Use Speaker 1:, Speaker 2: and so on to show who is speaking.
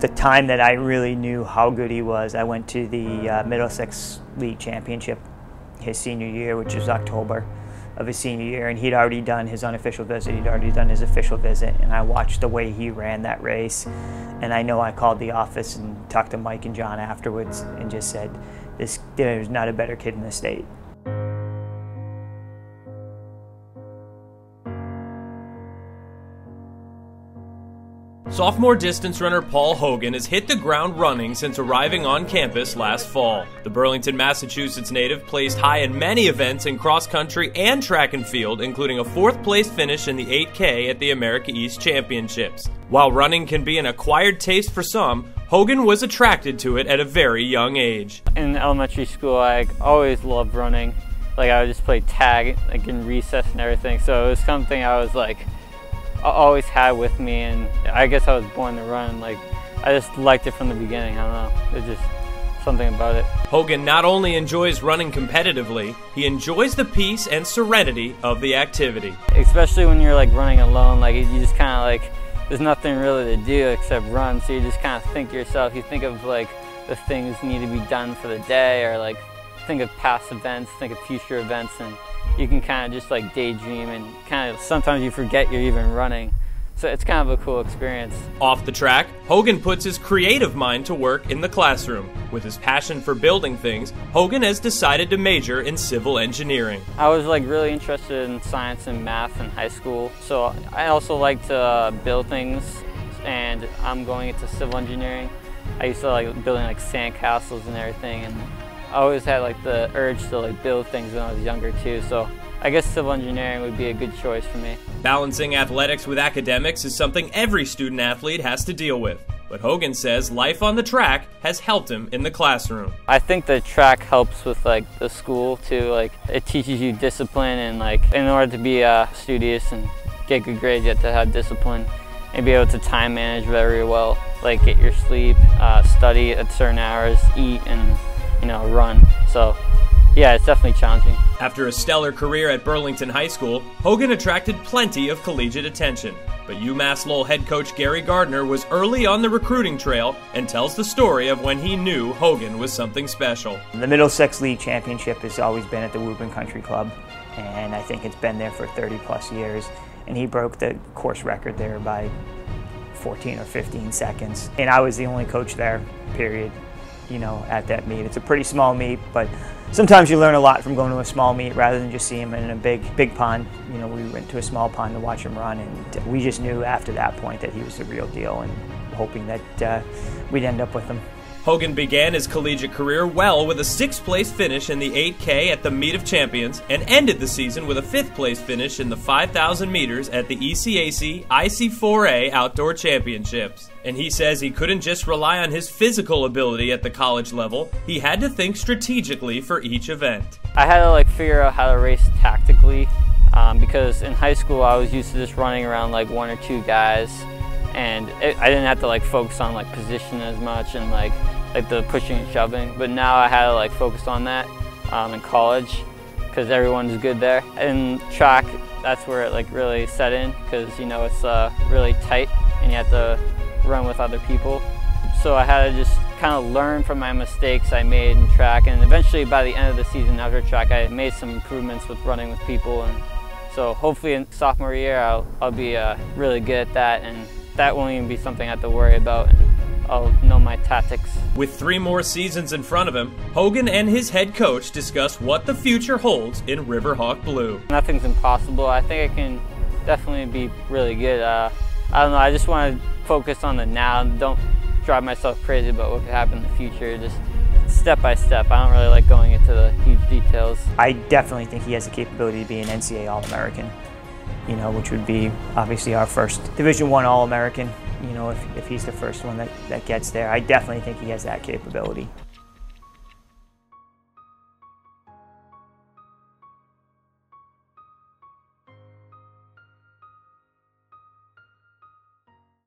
Speaker 1: The time that I really knew how good he was, I went to the Middlesex League Championship his senior year, which was October of his senior year, and he'd already done his unofficial visit, he'd already done his official visit, and I watched the way he ran that race, and I know I called the office and talked to Mike and John afterwards and just said, there's not a better kid in the state.
Speaker 2: Sophomore distance runner Paul Hogan has hit the ground running since arriving on campus last fall. The Burlington, Massachusetts native placed high in many events in cross country and track and field, including a 4th place finish in the 8K at the America East Championships. While running can be an acquired taste for some, Hogan was attracted to it at a very young age.
Speaker 3: In elementary school, I always loved running. I would just play tag in recess and everything, so it was something I was always had with me, and I guess I was born to run. I just liked it from the beginning. I don't know, it's just something about it.
Speaker 2: Hogan not only enjoys running competitively, he enjoys the peace and serenity of the activity.
Speaker 3: Especially when you're running alone, you just kind of there's nothing really to do except run, so you just kind of think to yourself, you think of the things need to be done for the day, or think of past events, think of future events, and you can kind of just daydream, and kind of sometimes you forget you're even running. So it's kind of a cool experience.
Speaker 2: Off the track, Hogan puts his creative mind to work in the classroom. With his passion for building things, Hogan has decided to major in civil engineering.
Speaker 3: I was really interested in science and math in high school, so I also like to build things, and I'm going into civil engineering. I used to building sandcastles and everything, and I always had the urge to build things when I was younger too, so I guess civil engineering would be a good choice for me.
Speaker 2: Balancing athletics with academics is something every student athlete has to deal with, but Hogan says life on the track has helped him in the classroom.
Speaker 3: I think the track helps with the school too. It teaches you discipline, and in order to be studious and get good grades, you have to have discipline and be able to time manage very well, get your sleep, study at certain hours, eat, and run. So yeah, it's definitely challenging.
Speaker 2: After a stellar career at Burlington High School, Hogan attracted plenty of collegiate attention. But UMass Lowell head coach Gary Gardner was early on the recruiting trail and tells the story of when he knew Hogan was something special.
Speaker 1: The Middlesex League Championship has always been at the Woburn Country Club, and I think it's been there for 30+ years. And he broke the course record there by 14 or 15 seconds. And I was the only coach there, period, at that meet. It's a pretty small meet, but sometimes you learn a lot from going to a small meet rather than just see him in a big pond. We went to a small pond to watch him run, and we just knew after that point that he was the real deal, and hoping that we'd end up with him.
Speaker 2: Hogan began his collegiate career well with a 6th place finish in the 8K at the Meet of Champions, and ended the season with a 5th place finish in the 5,000 meters at the ECAC IC4A Outdoor Championships. And he says he couldn't just rely on his physical ability at the college level, he had to think strategically for each event.
Speaker 3: I had to figure out how to race tactically, because in high school I was used to just running around 1 or 2 guys, and I didn't have to focus on position as much and the pushing and shoving. But now I had to focus on that in college, because everyone's good there. In track, that's where it really set in, because it's really tight and you have to run with other people. So I had to just kind of learn from my mistakes I made in track, and eventually by the end of the season after track I made some improvements with running with people, and so hopefully in sophomore year I'll be really good at that, and that won't even be something I have to worry about, and I'll know my tactics.
Speaker 2: With 3 more seasons in front of him, Hogan and his head coach discuss what the future holds in Riverhawk Blue.
Speaker 3: Nothing's impossible. I think I can definitely be really good. I don't know, I just want to focus on the now, and don't drive myself crazy about what could happen in the future, just step by step. I don't really like going into the huge details.
Speaker 1: I definitely think he has the capability to be an NCAA All-American, which would be obviously our first Division I All-American, if he's the first one that gets there. I definitely think he has that capability.